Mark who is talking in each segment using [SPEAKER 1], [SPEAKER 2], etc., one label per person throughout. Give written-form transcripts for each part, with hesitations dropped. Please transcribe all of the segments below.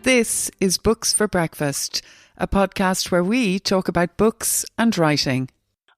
[SPEAKER 1] This is Books for Breakfast, a podcast where we talk about books and writing.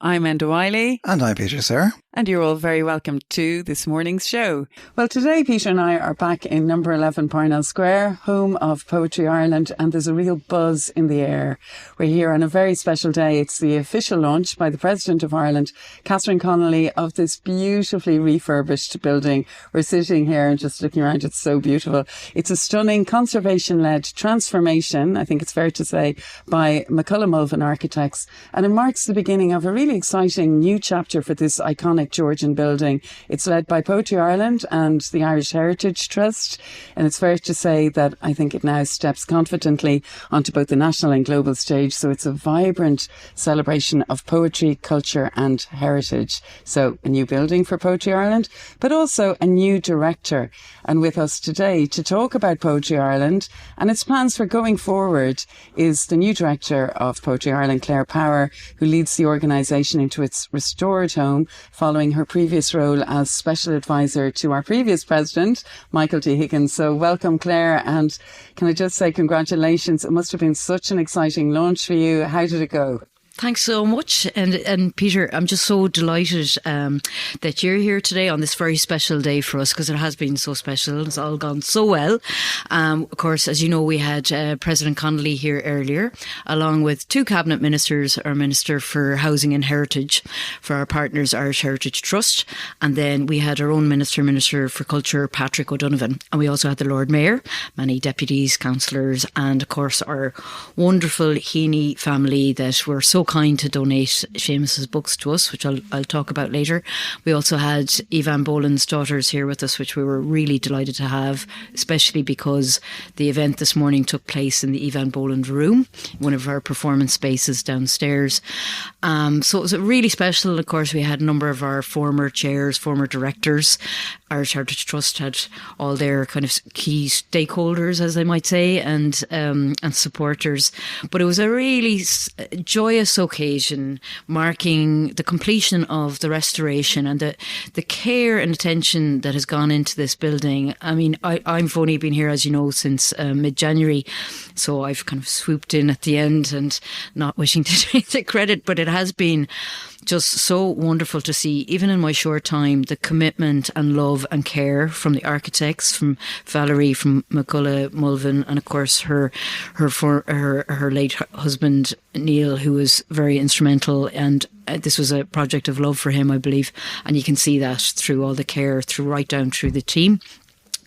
[SPEAKER 1] I'm Enda Wiley.
[SPEAKER 2] And I'm Freya Sirr.
[SPEAKER 1] And you're all very welcome to this morning's show. Well, today Peter and I are back in number 11 Parnell Square, home of Poetry Ireland, and there's a real buzz in the air. We're here on a very special day. It's the official launch by the President of Ireland, Catherine Connolly, of this beautifully refurbished building. We're sitting here and just looking around. It's so beautiful. It's a stunning conservation-led transformation, I think it's fair to say, by McCullough Mulvin Architects, and it marks the beginning of a really exciting new chapter for this iconic Georgian building. It's led by Poetry Ireland and the Irish Heritage Trust, and it's fair to say that I think it now steps confidently onto both the national and global stage. So it's a vibrant celebration of poetry, culture and heritage. So a new building for Poetry Ireland, but also a new director. And with us today to talk about Poetry Ireland and its plans for going forward is the new director of Poetry Ireland, Claire Power, who leads the organisation into its restored home following her previous role as special advisor to our previous president, Michael T. Higgins. So welcome, Claire, and can I just say congratulations. It must have been such an exciting launch for you. How did it go?
[SPEAKER 3] Thanks so much. And Peter, I'm just so delighted that you're here today on this very special day for us, because it has been so special. It's all gone so well. Of course, as you know, we had President Connolly here earlier, along with two cabinet ministers, our Minister for Housing and Heritage for our partners, Irish Heritage Trust. And then we had our own Minister for Culture, Patrick O'Donovan. And we also had the Lord Mayor, many deputies, councillors, and of course our wonderful Heaney family that were so kind to donate Seamus's books to us, which I'll talk about later. We also had Evan Boland's daughters here with us, which we were really delighted to have, especially because the event this morning took place in the Evan Boland room, one of our performance spaces downstairs. So it was really special. Of course, we had a number of our former chairs, former directors. Irish Heritage Trust had all their kind of key stakeholders, as I might say, and supporters. But it was a really joyous occasion marking the completion of the restoration and the care and attention that has gone into this building. I mean, I've only been here, as you know, since mid-January, so I've kind of swooped in at the end and not wishing to take the credit, but it has been just so wonderful to see, even in my short time, the commitment and love and care from the architects, from Valerie, from McCullough Mulvin, and of course her late husband Neil, who was very instrumental. And this was a project of love for him, I believe, and you can see that through all the care, right down through the team.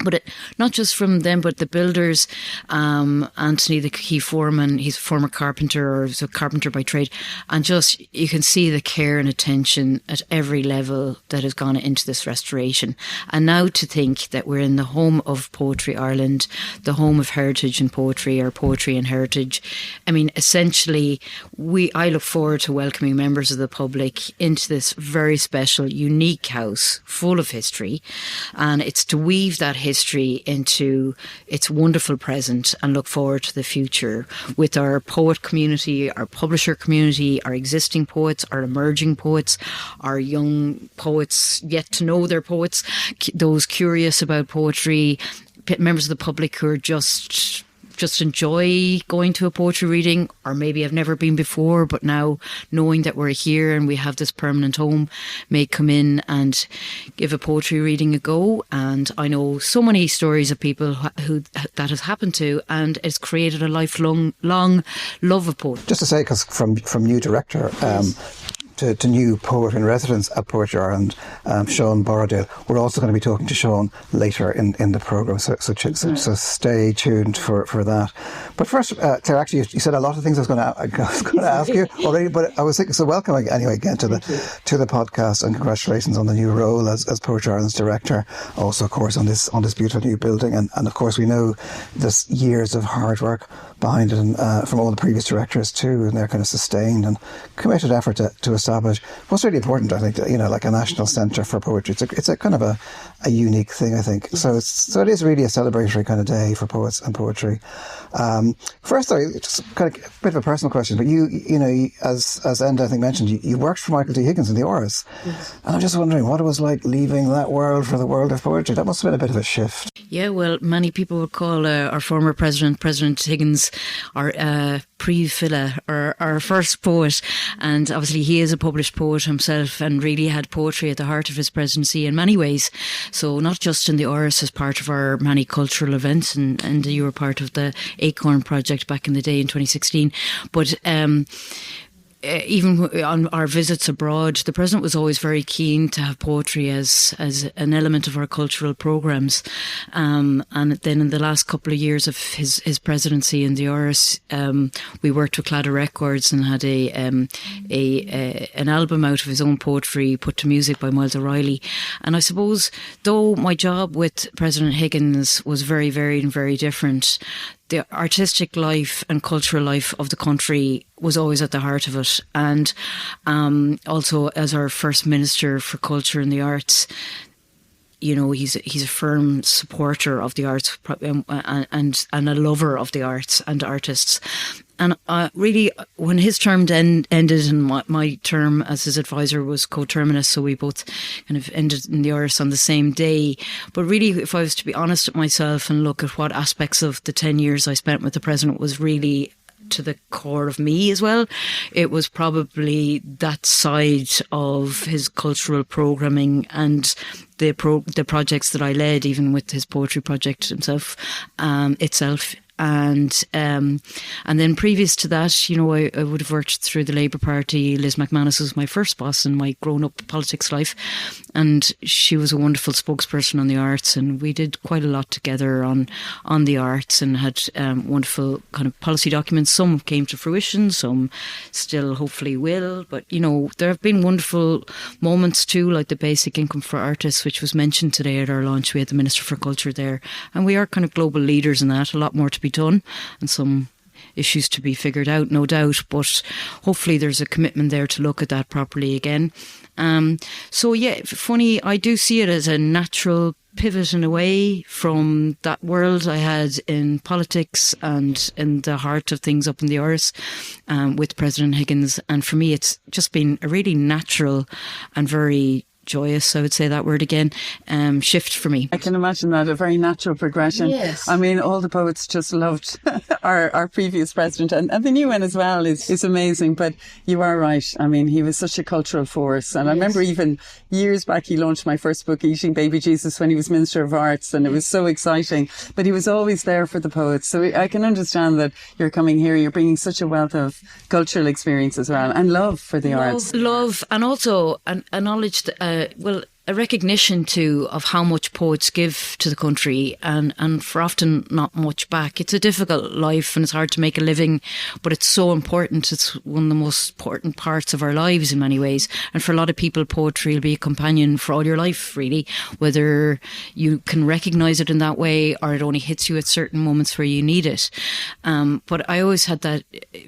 [SPEAKER 3] But not just from them, but the builders, Anthony, the key foreman, he's a former carpenter, or a carpenter by trade. And just, you can see the care and attention at every level that has gone into this restoration. And now to think that we're in the home of Poetry Ireland, the home of heritage and poetry, or poetry and heritage. I mean, essentially, I look forward to welcoming members of the public into this very special, unique house full of history. And it's to weave that history into its wonderful present and look forward to the future with our poet community, our publisher community, our existing poets, our emerging poets, our young poets yet to know their poets, those curious about poetry, members of the public who are just enjoy going to a poetry reading, or maybe have never been before, but now knowing that we're here and we have this permanent home, may come in and give a poetry reading a go. And I know so many stories of people who that has happened to, and it's created a lifelong love of poetry.
[SPEAKER 2] Just to say, because from new director to new poet in residence at Poetry Ireland, Sean Borodale. We're also going to be talking to Sean later in the programme, so stay tuned for that. But first, Claire, actually, you said a lot of things I was going to ask you already, but I was thinking, so welcome anyway again to the podcast, and congratulations on the new role as Poetry Ireland's director. Also, of course, on this beautiful new building, and of course we know there's years of hard work behind it, and from all the previous directors too, and their kind of sustained and committed effort to establish what's really important. I think, like a national centre for poetry. It's a kind of a unique thing, I think. So it is really a celebratory kind of day for poets and poetry. First, just kind of a bit of a personal question, but you know, as Enda I think mentioned, you worked for Michael D. Higgins in the Áras. Yes. And I'm just wondering what it was like leaving that world for the world of poetry. That must have been a bit of a shift.
[SPEAKER 3] Yeah, well, many people would call our former President Higgins, our pre-filla, our first poet. And obviously he is a published poet himself and really had poetry at the heart of his presidency in many ways. So not just in the Áras as part of our many cultural events, and you were part of the Acorn project back in the day in 2016, but even on our visits abroad, the President was always very keen to have poetry as an element of our cultural programmes. And then in the last couple of years of his presidency in the Áras, we worked with Claddagh Records and had an album out of his own poetry put to music by Miles O'Reilly. And I suppose, though my job with President Higgins was very varied and very different, the artistic life and cultural life of the country was always at the heart of it. And also as our first Minister for Culture and the Arts, you know, he's a firm supporter of the arts and a lover of the arts and artists. And really, when his term ended and my term as his advisor was coterminous, so we both kind of ended in the Áras on the same day. But really, if I was to be honest with myself and look at what aspects of the 10 years I spent with the President was really to the core of me as well, it was probably that side of his cultural programming and the projects that I led, even with his poetry project himself itself. And then previous to that, you know, I would have worked through the Labour Party. Liz McManus was my first boss in my grown-up politics life, and she was a wonderful spokesperson on the arts, and we did quite a lot together on the arts and had wonderful kind of policy documents. Some came to fruition, some still hopefully will, but you know, there have been wonderful moments too, like the basic income for artists, which was mentioned today at our launch. We had the Minister for Culture there, and we are kind of global leaders in that. A lot more to be done and some issues to be figured out, no doubt, but hopefully there's a commitment there to look at that properly again. So yeah, funny, I do see it as a natural pivot in a way from that world I had in politics and in the heart of things up in the Áras with President Higgins, and for me it's just been a really natural and very joyous, I would say that word again, shift for me.
[SPEAKER 1] I can imagine that, a very natural progression.
[SPEAKER 3] Yes.
[SPEAKER 1] I mean, all the poets just loved our previous president, and the new one as well is amazing. But you are right. I mean, he was such a cultural force. And yes. I remember even years back, he launched my first book, Eating Baby Jesus, when he was Minister of Arts, and it was so exciting. But he was always there for the poets. So I can understand that you're coming here, you're bringing such a wealth of cultural experience as well, and love for the arts.
[SPEAKER 3] Love, and also a knowledge that, a recognition too of how much poets give to the country and for often not much back. It's a difficult life and it's hard to make a living, but it's so important. It's one of the most important parts of our lives in many ways. And for a lot of people, poetry will be a companion for all your life, really, whether you can recognise it in that way or it only hits you at certain moments where you need it. But I always had that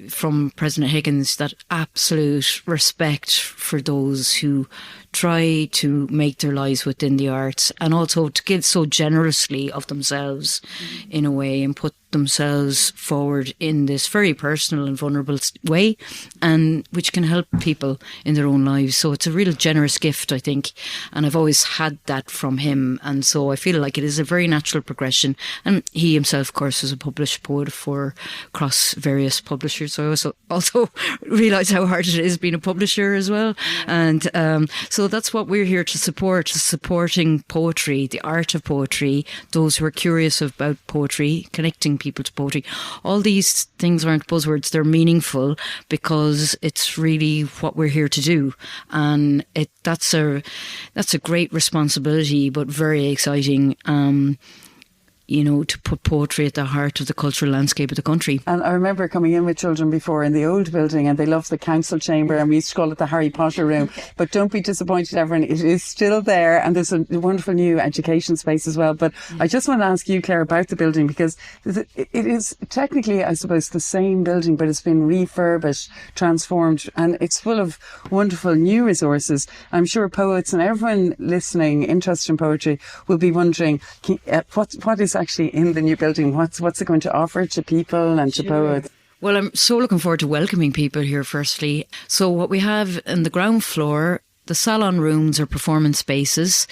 [SPEAKER 3] from President Higgins, that absolute respect for those who try to make their lives within the arts and also to give so generously of themselves in a way and put themselves forward in this very personal and vulnerable way, and which can help people in their own lives. So it's a real generous gift, I think, and I've always had that from him, and so I feel like it is a very natural progression. And he himself, of course, was a published poet for across various publishers, so I also realise how hard it is being a publisher as well. And so that's what we're here to support, supporting poetry, the art of poetry, those who are curious about poetry, connecting people to poetry. All these things aren't buzzwords, they're meaningful because it's really what we're here to do, and that's a great responsibility but very exciting. to put poetry at the heart of the cultural landscape of the country.
[SPEAKER 1] And I remember coming in with children before in the old building, and they loved the council chamber, and we used to call it the Harry Potter room. But don't be disappointed, everyone, it is still there, and there's a wonderful new education space as well. But I just want to ask you, Claire, about the building, because it is technically, I suppose, the same building, but it's been refurbished, transformed, and it's full of wonderful new resources. I'm sure poets and everyone listening interested in poetry will be wondering what is actually in the new building. What's it going to offer to people and to poets?
[SPEAKER 3] Well, I'm so looking forward to welcoming people here, firstly. So what we have in the ground floor, the salon rooms are performance spaces.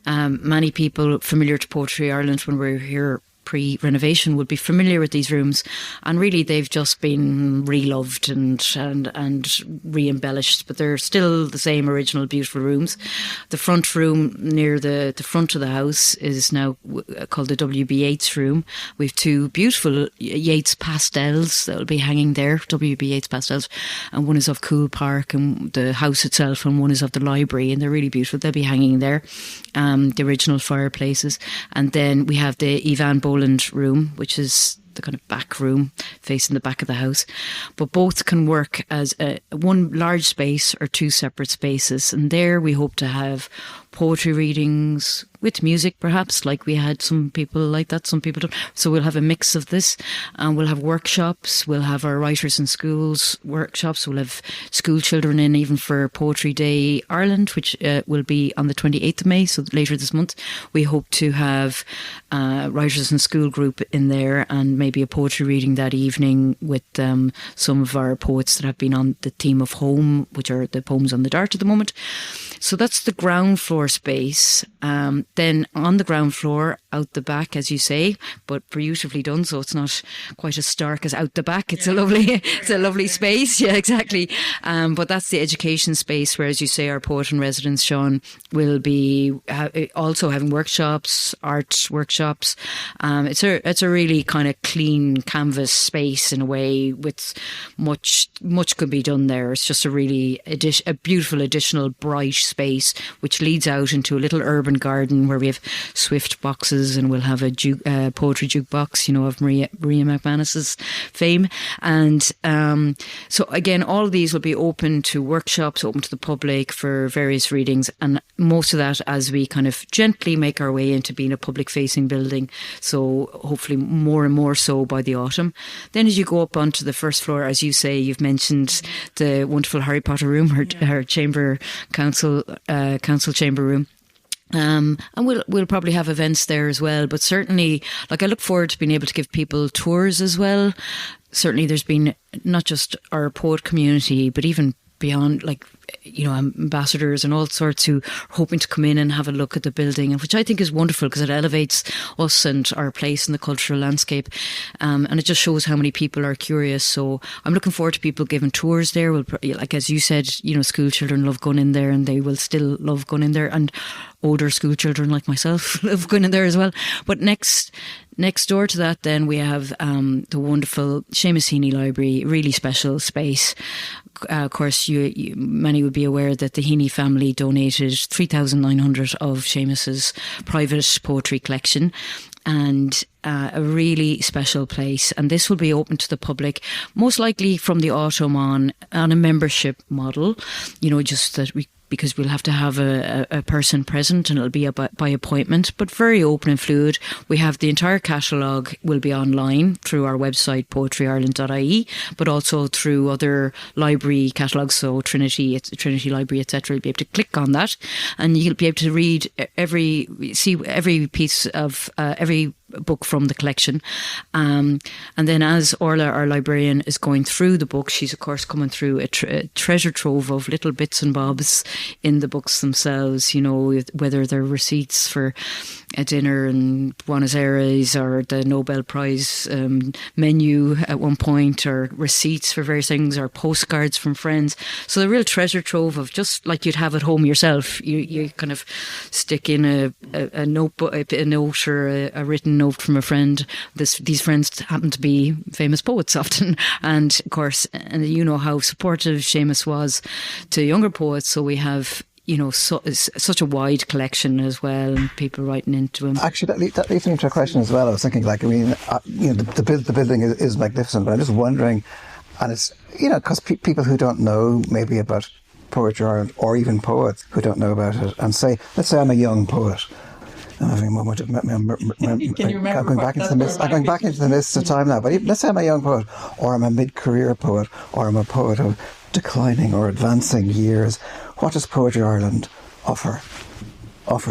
[SPEAKER 3] Many people familiar to Poetry Ireland when we were here pre-renovation would be familiar with these rooms, and really they've just been reloved and re-embellished, but they're still the same original beautiful rooms. The front room near the front of the house is now called the W.B. Yeats room. We've two beautiful Yeats pastels that will be hanging there, W.B. Yeats pastels, and one is of Cool Park and the house itself, and one is of the library, and they're really beautiful. They'll be hanging there, the original fireplaces. And then we have the Ivan Boland room, which is the kind of back room facing the back of the house, but both can work as one large space or two separate spaces. And there we hope to have poetry readings with music, perhaps, like we had some people like that, some people don't. So we'll have a mix of this, and we'll have workshops. We'll have our Writers in Schools workshops. We'll have school children in even for Poetry Day Ireland, which will be on the 28th of May, so later this month. We hope to have Writers in School group in there, and maybe a poetry reading that evening with some of our poets that have been on the theme of home, which are the poems on the dart at the moment. So that's the ground floor space. Then on the ground floor, out the back, as you say, but beautifully done, so it's not quite as stark as out the back. It's a lovely space. Yeah, exactly. But that's the education space where, as you say, our poet in residence, Sean, will be also having workshops, art workshops. It's a really kind of clean canvas space in a way, with much could be done there. It's just a really a beautiful additional bright space which leads out into a little urban garden where we have Swift boxes, and we'll have a poetry jukebox, of Maria McManus's fame. And so again, all of these will be open to workshops, open to the public for various readings, and most of that as we kind of gently make our way into being a public facing building, so hopefully more and more so by the autumn. Then as you go up onto the first floor, as you say, you've mentioned the wonderful Harry Potter room, her chamber council chamber room. And we'll probably have events there as well, but certainly, I look forward to being able to give people tours as well. Certainly there's been not just our poet community, but even beyond, ambassadors and all sorts who are hoping to come in and have a look at the building, which I think is wonderful because it elevates us and our place in the cultural landscape, and it just shows how many people are curious. So I'm looking forward to people giving tours there. As you said, school children love going in there, and they will still love going in there, and older school children like myself love going in there as well. But next door to that, then we have the wonderful Seamus Heaney Library, really special space. Of course, many would be aware that the Heaney family donated 3,900 of Seamus's private poetry collection, and a really special place. And this will be open to the public, most likely from the autumn on a membership model, just that because we'll have to have a person present, and it'll be by appointment, but very open and fluid. We have the entire catalogue will be online through our website, poetryireland.ie, but also through other library catalogues, so Trinity Library, etc. You'll be able to click on that, and you'll be able to read every piece of every book from the collection. And then as Orla, our librarian, is going through the book, she's of course coming through a treasure trove of little bits and bobs in the books themselves, whether they're receipts for a dinner in Buenos Aires, or the Nobel Prize menu at one point, or receipts for various things, or postcards from friends. So the real treasure trove of, just like you'd have at home yourself. You kind of stick in a notebook, a note, or a written note from a friend. These friends happen to be famous poets often, and of course, and how supportive Seamus was to younger poets. So we have such a wide collection as well, and people writing into him.
[SPEAKER 2] Actually, that leads me into a question as well. I was thinking, the building is magnificent, but I'm just wondering, and it's, because people who don't know maybe about Poetry Ireland, or even poets who don't know about it, and let's say I'm a young poet. I'm having a moment of I'm going back into the mists of time now. But let's say I'm a young poet, or I'm a mid-career poet, or I'm a poet of declining or advancing years. What does Poetry Ireland offer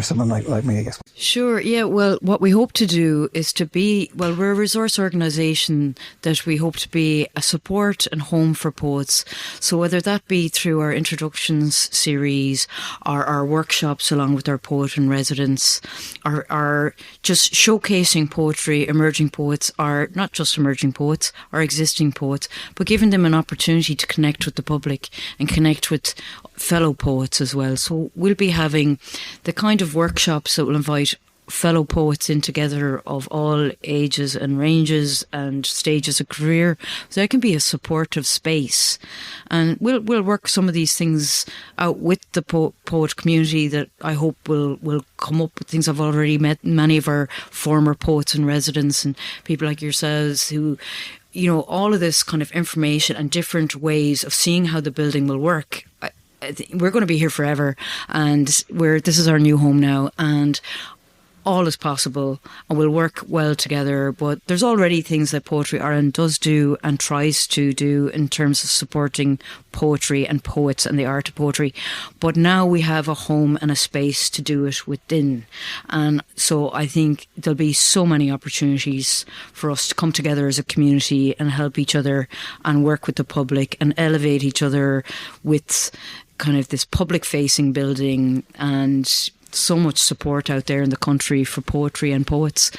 [SPEAKER 2] someone like me, I guess?
[SPEAKER 3] Sure, yeah. Well, what we hope to do is we're a resource organisation that we hope to be a support and home for poets. So whether that be through our introductions series, or our workshops along with our poet in residence, or just showcasing poetry, emerging poets, or not just emerging poets, or existing poets, but giving them an opportunity to connect with the public and connect with fellow poets as well. So we'll be having the kind of workshops that will invite fellow poets in together of all ages and ranges and stages of career. So there can be a supportive space, and we'll work some of these things out with the poet community that I hope will come up with things. I've already met many of our former poets in residence and people like yourselves who, all of this kind of information and different ways of seeing how the building will work. We're going to be here forever, and this is our new home now, and all is possible, and we'll work well together. But there's already things that Poetry Ireland does do and tries to do in terms of supporting poetry and poets and the art of poetry. But now we have a home and a space to do it within. And so I think there'll be so many opportunities for us to come together as a community and help each other and work with the public and elevate each other with kind of this public facing building, and so much support out there in the country for poetry and poets.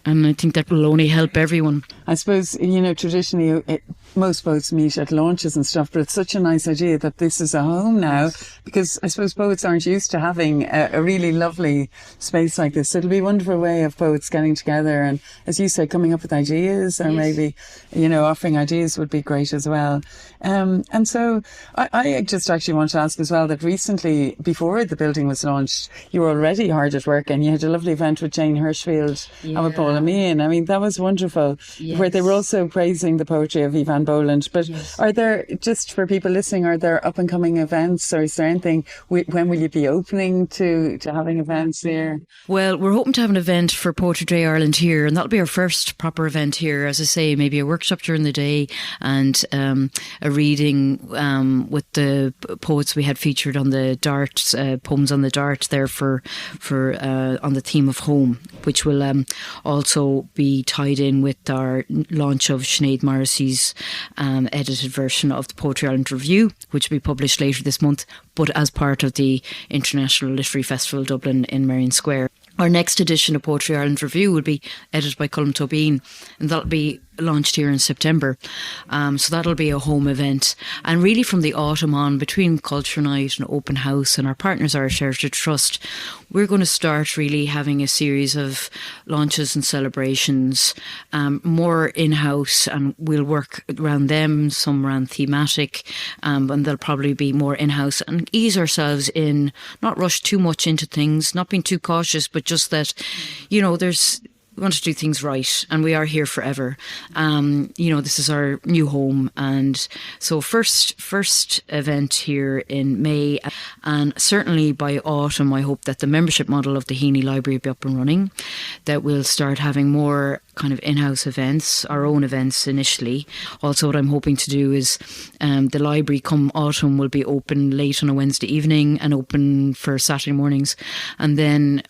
[SPEAKER 3] And I think that will only help everyone.
[SPEAKER 1] I suppose, traditionally most poets meet at launches and stuff, but it's such a nice idea that this is a home now, because I suppose poets aren't used to having a really lovely space like this. So it'll be a wonderful way of poets getting together and, as you say, coming up with ideas, or maybe, offering ideas would be great as well. And so I just actually want to ask as well that recently, before the building was launched, you were already hard at work, and you had a lovely event with Jane Hirschfield and with Paula Meehan. I mean, that was wonderful, where they were also praising the poetry of Ivan Boland. But are there, just for people listening, are there up and coming events, or is there anything, when will you be opening to having events there?
[SPEAKER 3] Well, we're hoping to have an event for Poetry Day Ireland here, and that'll be our first proper event here. As I say, maybe a workshop during the day and a reading with the poets we had featured on the Dart, Poems on the Dart there for on the theme of home, which will also be tied in with our launch of Sinead Morrissey's edited version of the Poetry Ireland Review, which will be published later this month, but as part of the International Literary Festival Dublin in Merrion Square. Our next edition of Poetry Ireland Review will be edited by Colm Tobin, and that'll be launched here in September. So that'll be a home event. And really from the autumn on, between Culture Night and Open House and our partners, Irish Heritage Trust, we're going to start really having a series of launches and celebrations, more in-house, and we'll work around them, some around thematic, and they'll probably be more in-house, and ease ourselves in, not rush too much into things, not being too cautious, but just that, we want to do things right, and we are here forever. This is our new home, and so first event here in May, and certainly by autumn I hope that the membership model of the Heaney Library will be up and running, that we'll start having more kind of in-house events, our own events initially. Also, what I'm hoping to do is the library come autumn will be open late on a Wednesday evening and open for Saturday mornings, and then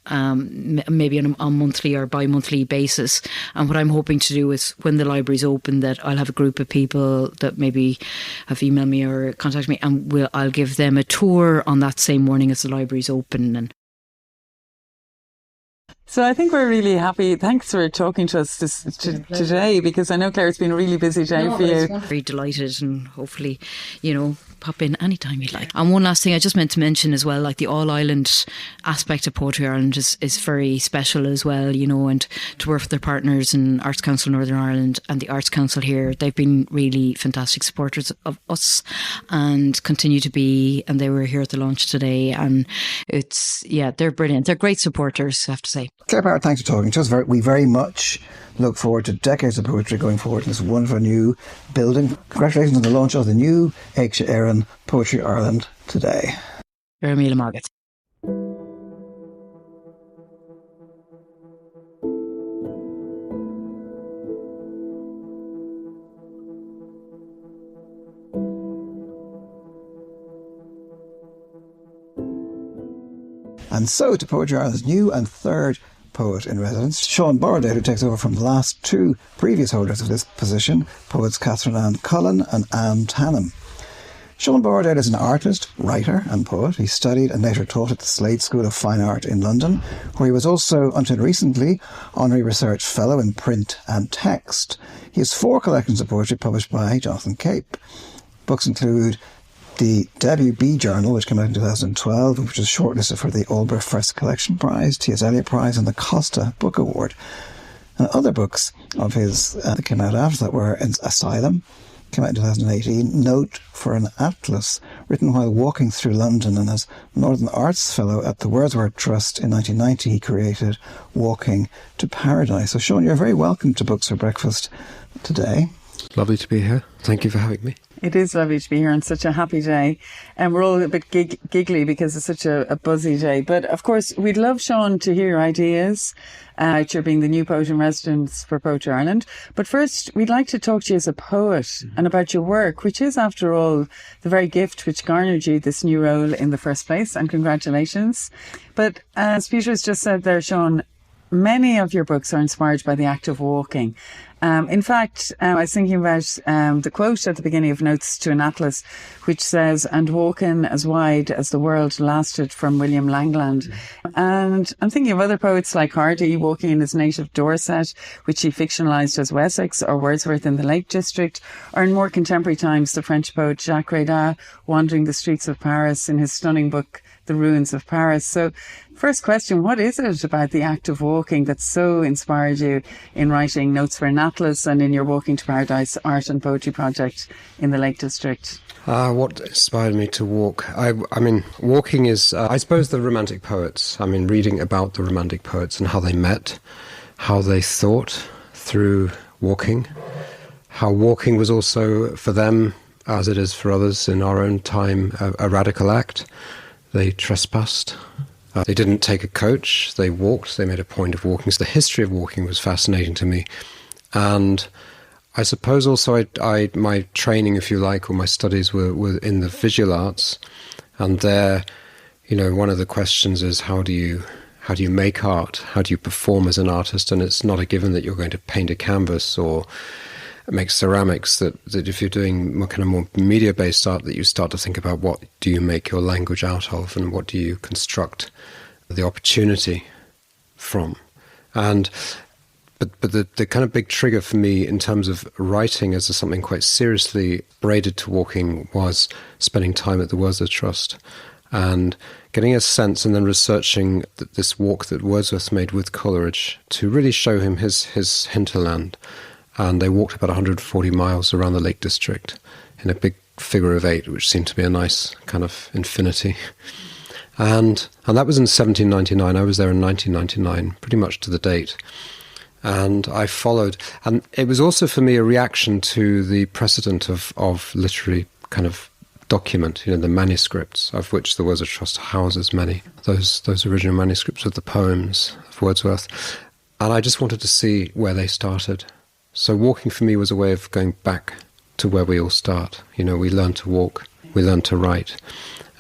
[SPEAKER 3] maybe on a monthly or bi-monthly basis. And what I'm hoping to do is, when the library's open, that I'll have a group of people that maybe have emailed me or contacted me, and I'll give them a tour on that same morning as the library's open. And
[SPEAKER 1] So I think we're really happy. Thanks for talking to us today, because I know, Claire, it's been a really busy day for you.
[SPEAKER 3] Very delighted, and hopefully, pop in anytime you'd like. And one last thing I just meant to mention as well, like the all-island aspect of Poetry Ireland is very special as well, and to work with their partners in Arts Council Northern Ireland and the Arts Council here. They've been really fantastic supporters of us and continue to be, and they were here at the launch today, and they're brilliant. They're great supporters, I have to say.
[SPEAKER 2] Claire Barrett, thanks for talking to us. We very much look forward to decades of poetry going forward in this wonderful new building. Congratulations on the launch of the new Éigse Éireann Poetry Ireland today.
[SPEAKER 3] Very míle mágat.
[SPEAKER 2] And so to Poetry Ireland's new and third poet in residence, Sean Borodale, who takes over from the last two previous holders of this position, poets Catherine Ann Cullen and Anne Tannum. Sean Borodale is an artist, writer and poet. He studied and later taught at the Slade School of Fine Art in London, where he was also, until recently, Honorary Research Fellow in Print and Text. He has 4 collections of poetry published by Jonathan Cape. Books include the debut Bee Journal, which came out in 2012, which was shortlisted for the Aldborough First Collection Prize, T.S. Eliot Prize and the Costa Book Award. And other books of his that came out after that were Asylum, came out in 2018, Note for an Atlas, written while walking through London, and as Northern Arts Fellow at the Wordsworth Trust in 1990, he created Walking to Paradise. So Sean, you're very welcome to Books for Breakfast today.
[SPEAKER 4] Lovely to be here. Thank you for having me.
[SPEAKER 1] It is lovely to be here on such a happy day. And we're all a bit giggly because it's such a buzzy day. But of course, we'd love, Sean, to hear your ideas. You're being the new poet in residence for Poetry Ireland. But first, we'd like to talk to you as a poet and about your work, which is, after all, the very gift which garnered you this new role in the first place. And congratulations. But as Peter has just said there, Sean, many of your books are inspired by the act of walking. In fact, I was thinking about the quote at the beginning of Notes to an Atlas, which says, "And walking as wide as the world lasted," from William Langland. And I'm thinking of other poets like Hardy walking in his native Dorset, which he fictionalised as Wessex, or Wordsworth in the Lake District, or in more contemporary times, the French poet Jacques Derrida wandering the streets of Paris in his stunning book, The Ruins of Paris. So first question, what is it about the act of walking that so inspired you in writing Notes for an Atlas and in your Walking to Paradise art and poetry project in the Lake District?
[SPEAKER 4] What inspired me to walk? I mean, walking is, I suppose, the Romantic poets. I mean, reading about the Romantic poets and how they met, how they thought through walking, how walking was also for them, as it is for others in our own time, a radical act. They trespassed. They didn't take a coach. They walked. They made a point of walking. So the history of walking was fascinating to me. And I suppose also my training, if you like, or my studies were in the visual arts. And there, one of the questions is how do you make art? How do you perform as an artist? And it's not a given that you're going to paint a canvas or make ceramics, that if you're doing more media-based art, that you start to think about what do you make your language out of and what do you construct the opportunity from. But the kind of big trigger for me in terms of writing as something quite seriously braided to walking was spending time at the Wordsworth Trust and getting a sense and then researching this walk that Wordsworth made with Coleridge to really show him his hinterland. And they walked about 140 miles around the Lake District in a big figure of 8, which seemed to be a nice kind of infinity. And that was in 1799. I was there in 1999, pretty much to the date. And I followed. And it was also for me a reaction to the precedent of literary kind of document, the manuscripts, of which the Wordsworth Trust houses many, those original manuscripts of the poems of Wordsworth. And I just wanted to see where they started. So walking for me was a way of going back to where we all start. We learn to walk, we learn to write,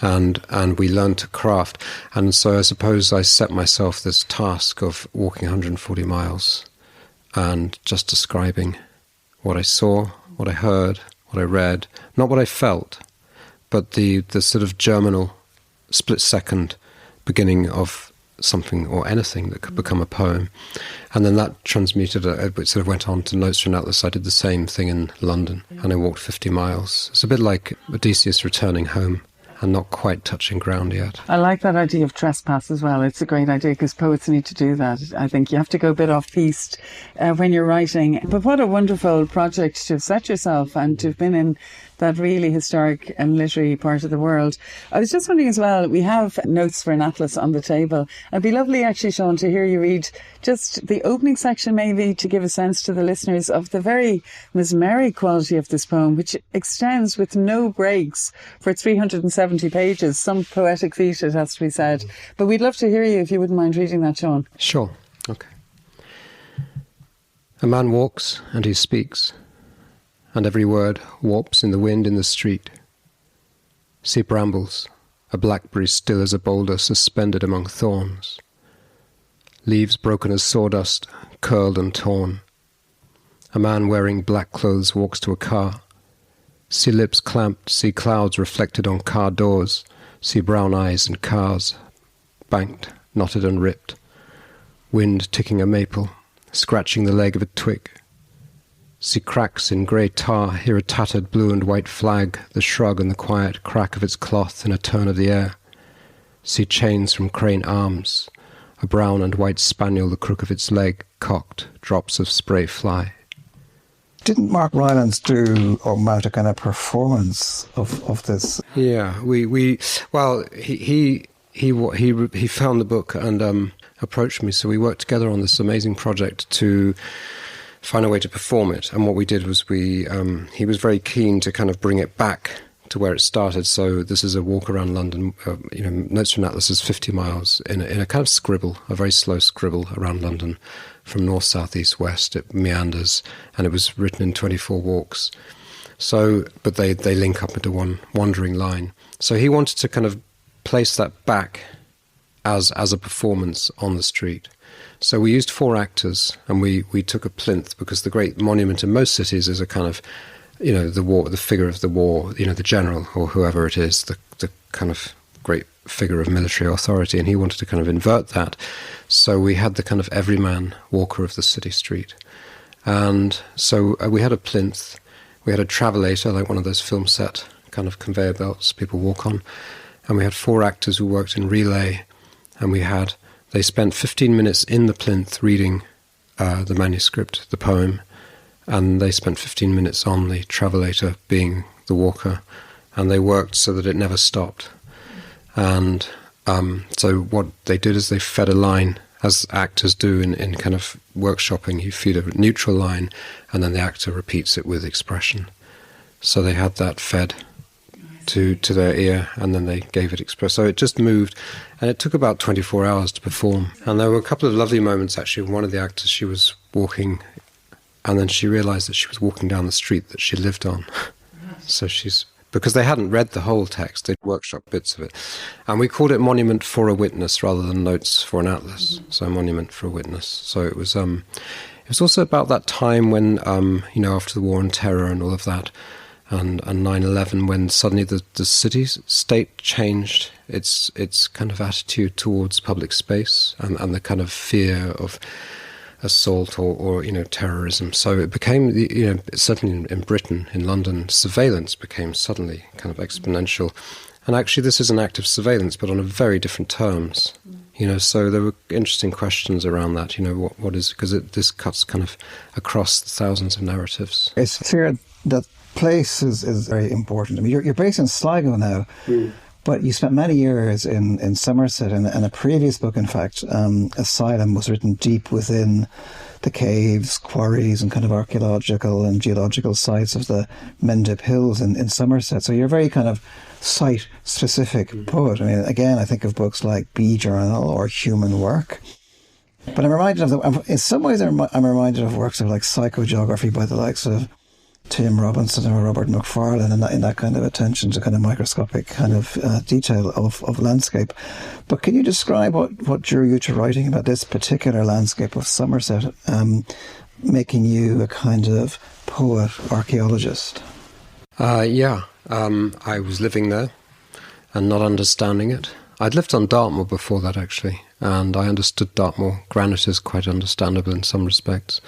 [SPEAKER 4] and we learn to craft. And so I suppose I set myself this task of walking 140 miles and just describing what I saw, what I heard, what I read, not what I felt, but the sort of germinal split-second beginning of something or anything that could become a poem. And then that transmuted, it sort of went on to Notes from an Atlas. I did the same thing in London, and I walked 50 miles. It's a bit like Odysseus returning home and not quite touching ground yet.
[SPEAKER 1] I like that idea of trespass as well. It's a great idea because poets need to do that. I think you have to go a bit off-piste when you're writing. But what a wonderful project to have set yourself and to have been in that really historic and literary part of the world. I was just wondering as well, we have Notes for an Atlas on the table. It'd be lovely actually, Sean, to hear you read just the opening section, maybe to give a sense to the listeners of the very mesmeric quality of this poem, which extends with no breaks for 370 pages. Some poetic feat, it has to be said. But we'd love to hear you if you wouldn't mind reading that, Sean.
[SPEAKER 4] Sure. Okay. A man walks and he speaks, and every word warps in the wind in the street. See brambles, a blackberry still as a boulder suspended among thorns. Leaves broken as sawdust, curled and torn. A man wearing black clothes walks to a car. See lips clamped, see clouds reflected on car doors, see brown eyes and cars, banked, knotted and ripped. Wind ticking a maple, scratching the leg of a twig. See cracks in grey tar, hear a tattered blue and white flag, the shrug and the quiet crack of its cloth in a turn of the air. See chains from crane arms, a brown and white spaniel, the crook of its leg cocked, drops of spray fly.
[SPEAKER 2] Didn't Mark Rylance do or mount a kind of performance of this?
[SPEAKER 4] Yeah, he found the book and approached me, so we worked together on this amazing project to find a way to perform it. And what we did was he was very keen to kind of bring it back to where it started. So this is a walk around London. Notes from an Atlas is 50 miles in a kind of scribble, a very slow scribble around London from north, south, east, west. It meanders, and it was written in 24 walks. So, but they link up into one wandering line. So he wanted to kind of place that back as a performance on the street. So we used 4 actors, and we took a plinth, because the great monument in most cities is a kind of, the figure of the war, the general or whoever it is, the kind of great figure of military authority, and he wanted to kind of invert that. So we had the kind of everyman walker of the city street. And so we had a plinth, we had a travelator, like one of those film set kind of conveyor belts people walk on, and we had 4 actors who worked in relay, and they spent 15 minutes in the plinth reading the manuscript, the poem, and they spent 15 minutes on the travelator being the walker, and they worked so that it never stopped. And so what they did is they fed a line, as actors do in kind of workshopping. You feed a neutral line, and then the actor repeats it with expression. So they had that fed to their ear, and then they gave it express. So it just moved, and it took about 24 hours to perform. And there were a couple of lovely moments, actually. One of the actors, she was walking, and then she realised that she was walking down the street that she lived on. So because they hadn't read the whole text, they'd workshopped bits of it. And we called it Monument for a Witness rather than Notes for an Atlas. So Monument for a Witness. So it was also about that time when, after the war on terror and all of that, and 9/11, when suddenly the city-state changed its kind of attitude towards public space and the kind of fear of assault or terrorism. So it became, certainly in Britain, in London, surveillance became suddenly kind of exponential. And actually this is an act of surveillance, but on a very different terms. So there were interesting questions around that, what is, because this cuts kind of across thousands of narratives.
[SPEAKER 2] It's clear that place is very important. I mean, you're based in Sligo now, but you spent many years in Somerset, and a previous book, in fact, Asylum, was written deep within the caves, quarries, and kind of archaeological and geological sites of the Mendip Hills in Somerset. So you're a very kind of site-specific poet. I mean, again, I think of books like Bee Journal or Human Work. But I'm reminded in some ways, I'm reminded of works of like psychogeography by the likes of Tim Robinson or Robert Macfarlane, in that kind of attention to kind of microscopic kind of detail of landscape. But can you describe what drew you to writing about this particular landscape of Somerset, making you a kind of poet archaeologist? I
[SPEAKER 4] was living there and not understanding it. I'd lived on Dartmoor before that, actually, and I understood Dartmoor. Granite is quite understandable in some respects.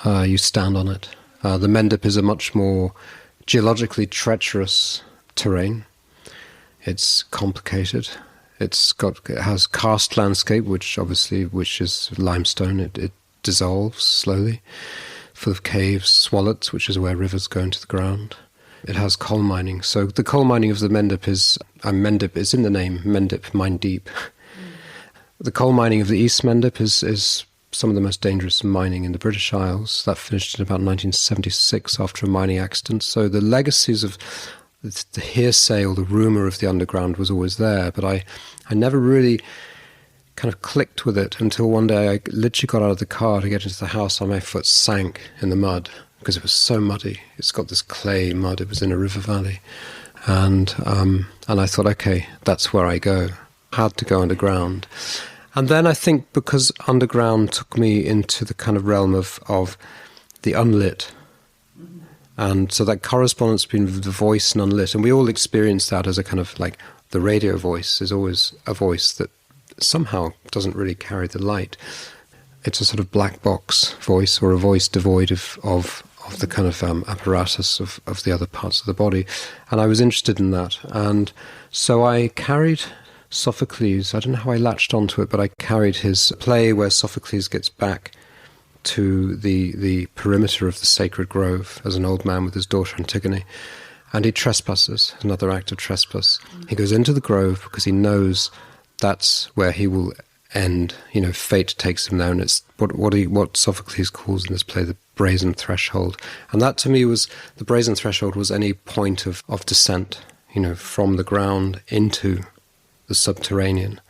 [SPEAKER 4] You stand on it. The Mendip is a much more geologically treacherous terrain. It's complicated. It has karst landscape, which is limestone. It dissolves slowly, full of caves, swallots, which is where rivers go into the ground. It has coal mining. So the coal mining of the Mendip is in the name, Mendip, mine deep. The coal mining of the East Mendip is some of the most dangerous mining in the British Isles. That finished in about 1976 after a mining accident. So the legacies of the hearsay or the rumour of the underground was always there, but I never really kind of clicked with it until one day I literally got out of the car to get into the house and my foot sank in the mud because it was so muddy. It's got this clay mud. It was in a river valley. And I thought, okay, that's where I go. Had to go underground. And then I think because underground took me into the kind of realm of the unlit. And so that correspondence between the voice and unlit, and we all experience that as a kind of like the radio voice is always a voice that somehow doesn't really carry the light. It's a sort of black box voice or a voice devoid of the kind of apparatus of the other parts of the body. And I was interested in that. And so I carried Sophocles, I don't know how I latched onto it, but I carried his play where Sophocles gets back to the perimeter of the sacred grove as an old man with his daughter Antigone, and he trespasses, another act of trespass. He goes into the grove because he knows that's where he will end. You know, fate takes him there, and it's what Sophocles calls in this play the brazen threshold. And that to me was, the brazen threshold was any point of descent, you know, from the ground into the subterranean.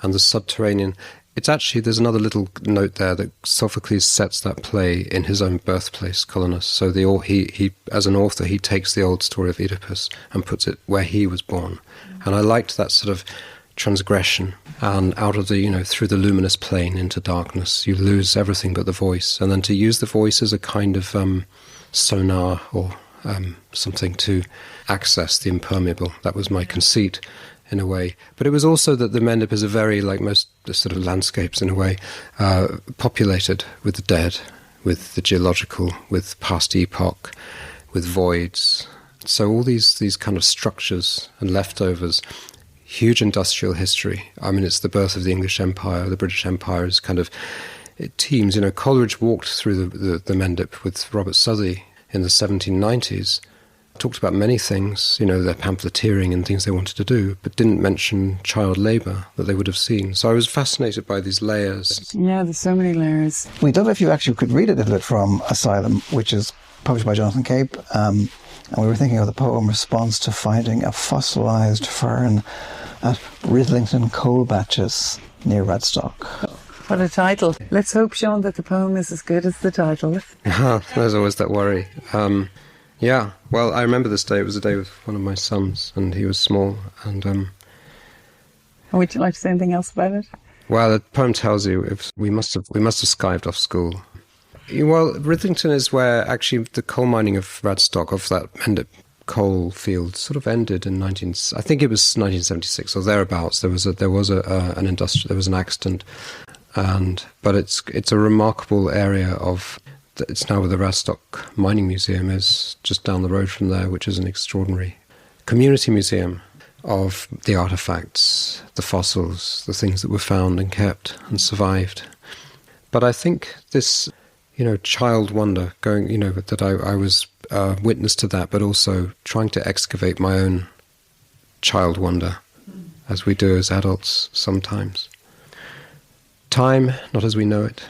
[SPEAKER 4] And the subterranean, it's actually, there's another little note there that Sophocles sets that play in his own birthplace, Colonus. So he as an author, he takes the old story of Oedipus and puts it where he was born. And I liked that sort of transgression, and out of the, you know, through the luminous plane into darkness, you lose everything but the voice. And then to use the voice as a kind of sonar or something to access the impermeable. That was my conceit, in a way. But it was also that the Mendip is a very, like most sort of landscapes in a way, populated with the dead, with the geological, with past epoch, with voids. So all these kind of structures and leftovers, huge industrial history. I mean, it's the birth of the English Empire. The British Empire is kind of, it teems. You know, Coleridge walked through the Mendip with Robert Southey in the 1790s, talked about many things, you know, their pamphleteering and things they wanted to do, but didn't mention child labour that they would have seen. So I was fascinated by these layers.
[SPEAKER 1] Yeah, there's so many layers.
[SPEAKER 2] We'd love if you actually could read a little bit from Asylum, which is published by Jonathan Cape. And we were thinking of the poem Response to Finding a Fossilised Fern at Ridlington Coal Batches near Radstock.
[SPEAKER 1] What a title. Let's hope, Sean, that the poem is as good as the title.
[SPEAKER 4] There's always that worry. Yeah, well, I remember this day. It was a day with one of my sons, and he was small. And
[SPEAKER 1] would you like to say anything else about it?
[SPEAKER 4] Well, the poem tells you we must have skived off school. Well, Ridlington is where actually the coal mining of Radstock, of that Mendip coal field, sort of ended in I think it was 1976 or thereabouts. There was an accident, but it's a remarkable area of. It's now where the Radstock Mining Museum is, just down the road from there, which is an extraordinary community museum of the artefacts, the fossils, the things that were found and kept and survived. But I think this, you know, child wonder going, you know, that I was witness to that, but also trying to excavate my own child wonder, as we do as adults sometimes. Time, not as we know it,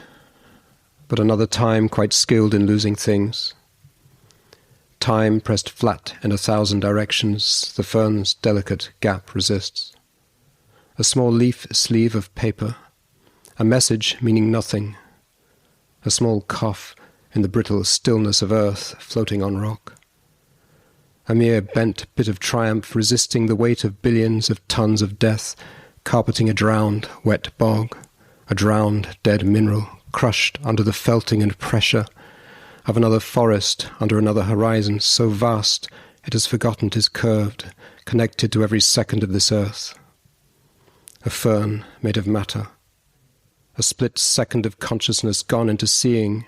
[SPEAKER 4] but another time quite skilled in losing things. Time pressed flat in 1,000 directions, the fern's delicate gap resists. A small leaf sleeve of paper, a message meaning nothing, a small cough in the brittle stillness of earth floating on rock. A mere bent bit of triumph resisting the weight of billions of tons of death, carpeting a drowned, wet bog, a drowned, dead mineral, crushed under the felting and pressure of another forest under another horizon so vast it has forgotten 'tis curved, connected to every second of this earth. a fern made of matter, a split second of consciousness gone into seeing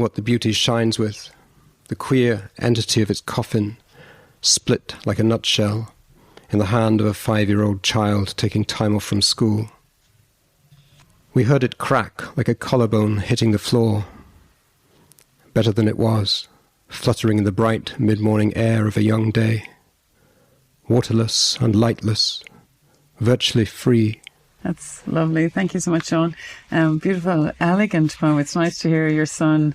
[SPEAKER 4] what the beauty shines with, the queer entity of its coffin, split like a nutshell, in the hand of a 5-year-old child taking time off from school. We heard it crack like a collarbone hitting the floor. Better than it was, fluttering in the bright mid-morning air of a young day. Waterless and lightless, virtually free.
[SPEAKER 1] That's lovely. Thank you so much, Sean. Beautiful, elegant poem. It's nice to hear your son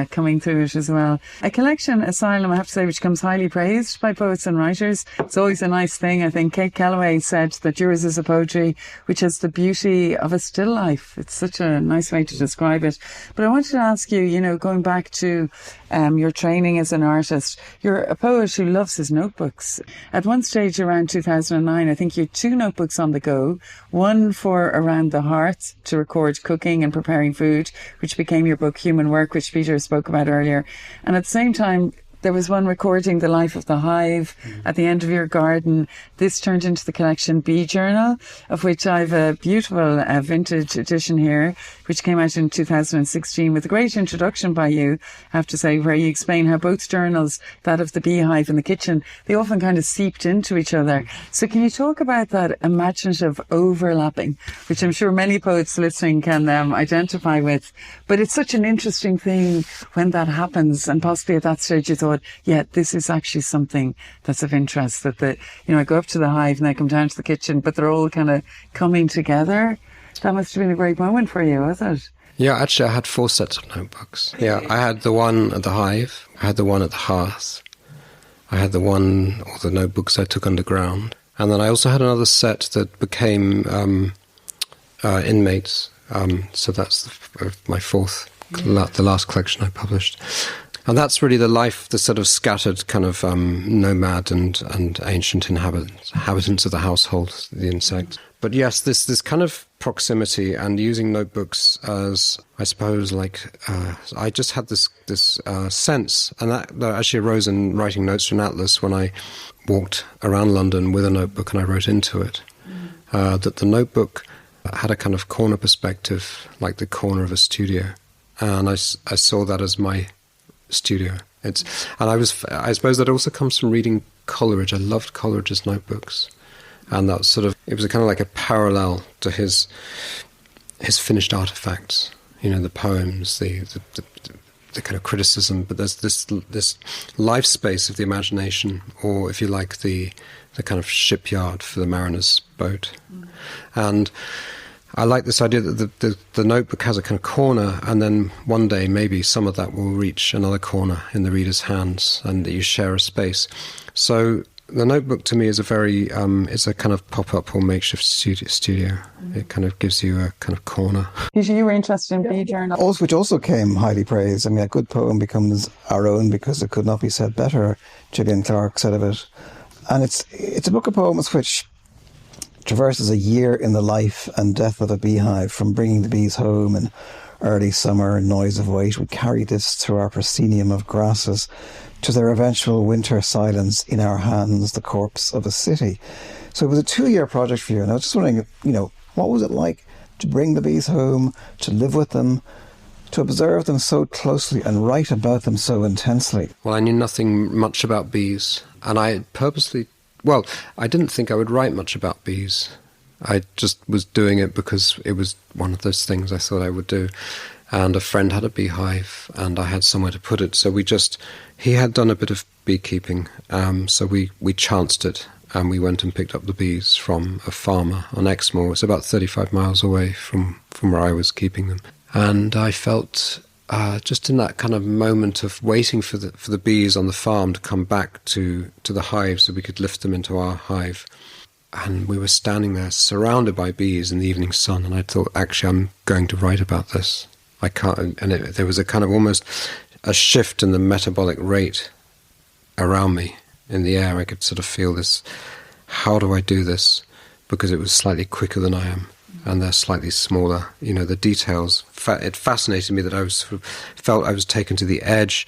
[SPEAKER 1] coming through it as well. A collection, Asylum, I have to say, which comes highly praised by poets and writers. It's always a nice thing. I think Kate Calloway said that yours is a poetry which has the beauty of a still life. It's such a nice way to describe it. But I wanted to ask you, you know, going back to your training as an artist, you're a poet who loves his notebooks. At one stage around 2009, I think you had 2 notebooks on the go, one for around the hearth to record cooking and preparing food, which became your book Human Work, which Peter spoke about earlier. And at the same time, there was one recording the life of the hive at the end of your garden. This turned into the collection Bee Journal, of which I have a beautiful vintage edition here, which came out in 2016 with a great introduction by you, I have to say, where you explain how both journals, that of the beehive and the kitchen, they often kind of seeped into each other. So can you talk about that imaginative overlapping, which I'm sure many poets listening can identify with? But it's such an interesting thing when that happens, and possibly at that stage you thought, yeah, this is actually something that's of interest, that I go up to the hive and I come down to the kitchen, but they're all kind of coming together. That must have been a great moment for you, was it?
[SPEAKER 4] Yeah, actually I had 4 sets of notebooks. Yeah, I had the one at the hive, I had the one at the hearth, I had the one, or the notebooks I took underground, and then I also had another set that became inmates. So that's my 4th, the last collection I published. And that's really the life, the sort of scattered kind of nomad and ancient inhabitants of the household, the insects. But yes, this kind of proximity and using notebooks as, I suppose, like, I just had this sense, and that actually arose in writing notes to an atlas when I walked around London with a notebook and I wrote into it, that the notebook had a kind of corner perspective, like the corner of a studio. And I saw that as my studio. And I suppose that also comes from reading Coleridge. I loved Coleridge's notebooks, and that sort of, it was a kind of like a parallel to his finished artifacts. You know, the poems, the kind of criticism. But there's this life space of the imagination, or if you like, the kind of shipyard for the mariner's boat. And I like this idea that the notebook has a kind of corner, and then one day maybe some of that will reach another corner in the reader's hands, and that you share a space. So the notebook to me is it's a kind of pop-up or makeshift studio. It kind of gives you a kind of corner.
[SPEAKER 1] You were interested in Bee Journal.
[SPEAKER 2] Which also came highly praised. I mean, a good poem becomes our own because it could not be said better, Gillian Clarke said of it. And it's a book of poems which traverses a year in the life and death of a beehive, from bringing the bees home in early summer and noise of weight. We carry this through our proscenium of grasses to their eventual winter silence in our hands, the corpse of a city. So it was a 2-year project for you, and I was just wondering, what was it like to bring the bees home, to live with them, to observe them so closely and write about them so intensely?
[SPEAKER 4] Well, I knew nothing much about bees, and I purposely, I didn't think I would write much about bees. I just was doing it because it was one of those things I thought I would do. And a friend had a beehive, and I had somewhere to put it. So he had done a bit of beekeeping, so we chanced it, and we went and picked up the bees from a farmer on Exmoor. It's about 35 miles away from where I was keeping them. And I felt just in that kind of moment of waiting for the bees on the farm to come back to the hive so we could lift them into our hive. And we were standing there surrounded by bees in the evening sun, and I thought, actually, I'm going to write about this. I can't, and there was a kind of almost a shift in the metabolic rate around me in the air. I could sort of feel this, how do I do this? Because it was slightly quicker than I am, and they're slightly smaller. The details, it fascinated me that I felt I was taken to the edge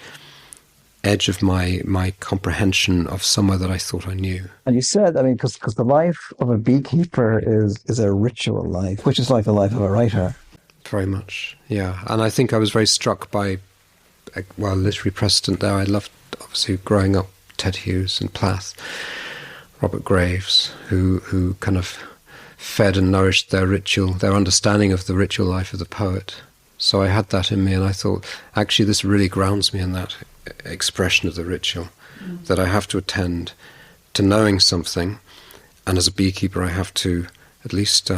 [SPEAKER 4] edge of my comprehension of somewhere that I thought I knew.
[SPEAKER 2] And you said, I mean, because the life of a beekeeper is a ritual life, which is like the life of a writer.
[SPEAKER 4] Very much, yeah. And I think I was very struck by, well, literary precedent there. I loved, obviously, growing up, Ted Hughes and Plath, Robert Graves, who kind of fed and nourished their ritual, their understanding of the ritual life of the poet. So I had that in me, and I thought, actually, this really grounds me in that expression of the ritual, that I have to attend to knowing something, and as a beekeeper, I have to at least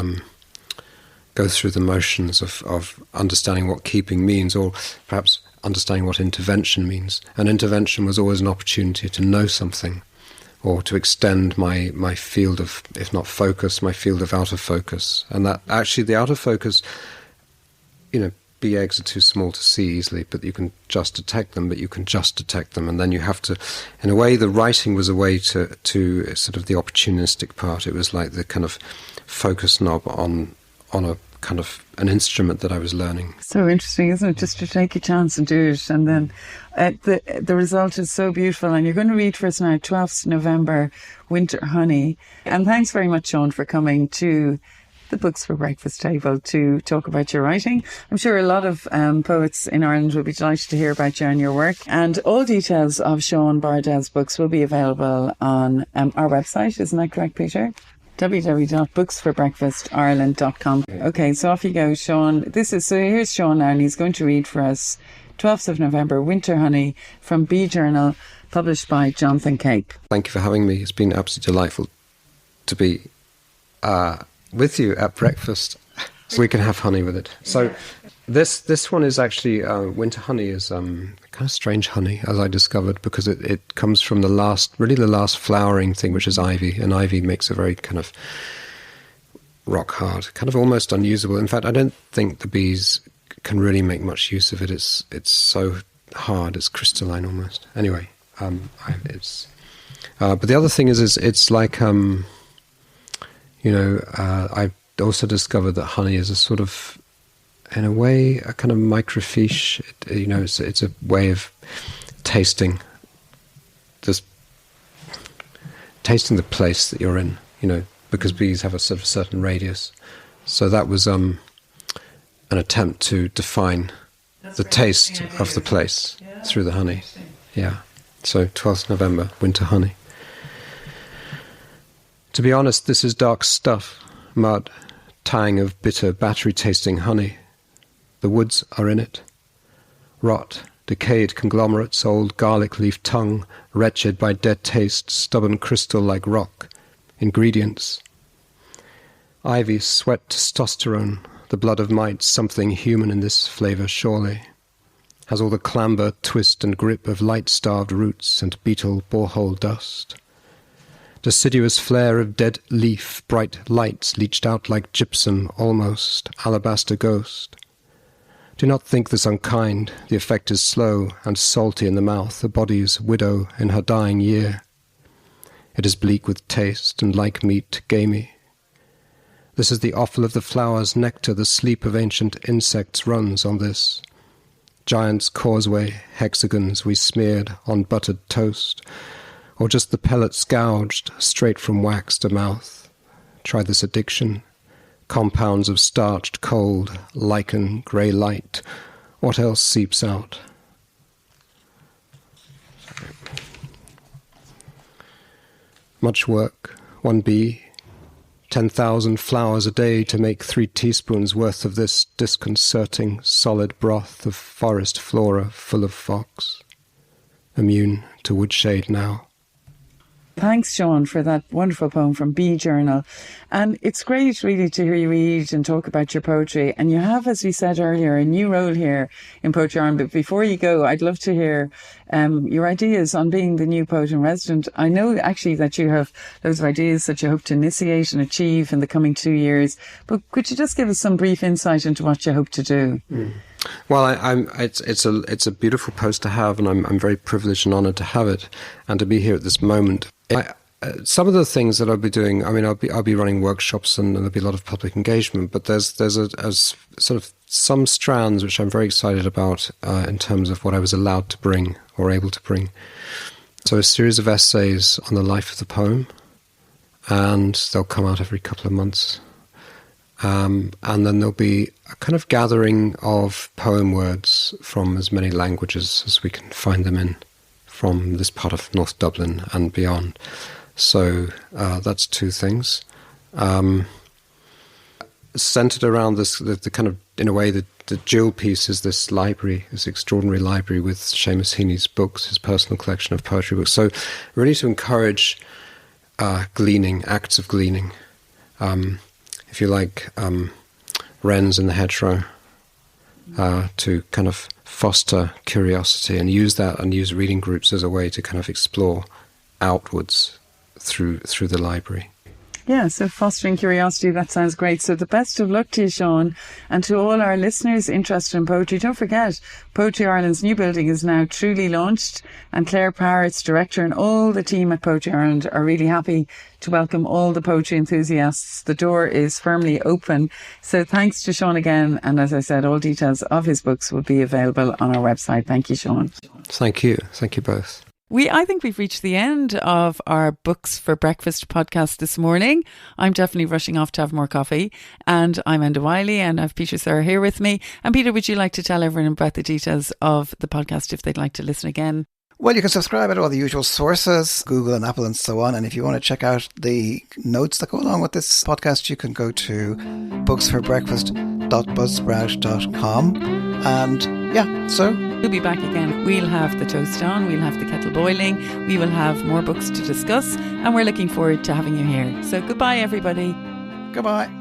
[SPEAKER 4] go through the motions of understanding what keeping means, or perhaps understanding what intervention means. And intervention was always an opportunity to know something, or to extend my field of, if not focus, my field of out of focus. And that actually the out of focus, bee eggs are too small to see easily, but you can just detect them, and then you have to, in a way, the writing was a way to sort of the opportunistic part. It was like the kind of focus knob on a kind of an instrument that I was learning.
[SPEAKER 1] So interesting, isn't it? Just to take a chance and do it. And then the result is so beautiful. And you're going to read for us now, 12th November, Winter Honey. And thanks very much, Sean, for coming to the Books for Breakfast table to talk about your writing. I'm sure a lot of poets in Ireland will be delighted to hear about you and your work. And all details of Sean Borodale's books will be available on our website. Isn't that correct, Peter? www.booksforbreakfastireland.com. Okay, so off you go, Sean. Here's Sean now, and he's going to read for us 12th of November, Winter Honey, from Bee Journal, published by Jonathan Cape.
[SPEAKER 4] Thank you for having me. It's been absolutely delightful to be with you at breakfast. So we can have honey with it. So this one is actually, Winter Honey is kind of strange honey, as I discovered, because it comes from the last flowering thing, which is ivy, and ivy makes a very kind of rock hard, kind of almost unusable. In fact, I don't think the bees can really make much use of it. It's so hard, it's crystalline almost. Anyway, but the other thing is it's like, I also discovered that honey is a sort of, in a way, a kind of microfiche. It's a way of tasting the place that you're in, because bees have a sort of certain radius. So that was an attempt to define the taste of the place through the honey. Yeah. So 12th November, Winter Honey. To be honest, this is dark stuff, mud, tang of bitter, battery-tasting honey. The woods are in it. Rot, decayed conglomerates, old garlic leaf tongue, wretched by dead taste, stubborn crystal like rock. Ingredients. Ivy, sweat, testosterone, the blood of might, something human in this flavour, surely. Has all the clamber, twist and grip of light-starved roots and beetle borehole dust. Deciduous flare of dead leaf, bright lights leached out like gypsum, almost, alabaster ghost. Do not think this unkind, the effect is slow and salty in the mouth, a body's widow in her dying year. It is bleak with taste and like meat, gamey. This is the offal of the flower's nectar, the sleep of ancient insects runs on this. Giant's causeway, hexagons we smeared on buttered toast, or just the pellets gouged straight from wax to mouth. Try this addiction. Compounds of starched cold, lichen, grey light. What else seeps out? Much work, one bee, 10,000 flowers a day to make 3 teaspoons worth of this disconcerting, solid broth of forest flora full of fox. Immune to woodshade now.
[SPEAKER 1] Thanks, Sean, for that wonderful poem from Bee Journal. And it's great, really, to hear you read and talk about your poetry. And you have, as we said earlier, a new role here in Poetry Ireland. But before you go, I'd love to hear your ideas on being the new poet in resident. I know, actually, that you have loads of ideas that you hope to initiate and achieve in the coming 2 years. But could you just give us some brief insight into what you hope to do?
[SPEAKER 4] Well, it's a beautiful post to have, and I'm very privileged and honoured to have it, and to be here at this moment. Some of the things that I'll be doing, I'll be running workshops, and there'll be a lot of public engagement. But there's a sort of some strands which I'm very excited about in terms of what I was allowed to bring or able to bring. So a series of essays on the life of the poem, and they'll come out every couple of months. And then there'll be a kind of gathering of poem words from as many languages as we can find them in, from this part of North Dublin and beyond. So that's two things. Centred around this, the kind of, in a way, the jewel piece is this library, this extraordinary library with Seamus Heaney's books, his personal collection of poetry books. So really to encourage gleaning, acts of gleaning. If you like, wrens in the hedgerow, to kind of foster curiosity and use that and use reading groups as a way to kind of explore outwards through the library.
[SPEAKER 1] Yeah, so fostering curiosity, that sounds great. So the best of luck to you, Sean, and to all our listeners interested in poetry. Don't forget, Poetry Ireland's new building is now truly launched, and Claire Power, its director, and all the team at Poetry Ireland are really happy to welcome all the poetry enthusiasts. The door is firmly open. So thanks to Sean again. And as I said, all details of his books will be available on our website. Thank you, Sean.
[SPEAKER 4] Thank you. Thank you both.
[SPEAKER 1] I think we've reached the end of our Books for Breakfast podcast this morning. I'm definitely rushing off to have more coffee. And I'm Enda Wiley, and I have Peter Sirr here with me. And Peter, would you like to tell everyone about the details of the podcast if they'd like to listen again?
[SPEAKER 2] Well, you can subscribe at all the usual sources, Google and Apple and so on. And if you want to check out the notes that go along with this podcast, you can go to booksforbreakfast.buzzsprout.com. And yeah, so
[SPEAKER 1] we'll be back again. We'll have the toast on, we'll have the kettle boiling, we will have more books to discuss, and we're looking forward to having you here. So goodbye, everybody.
[SPEAKER 2] Goodbye.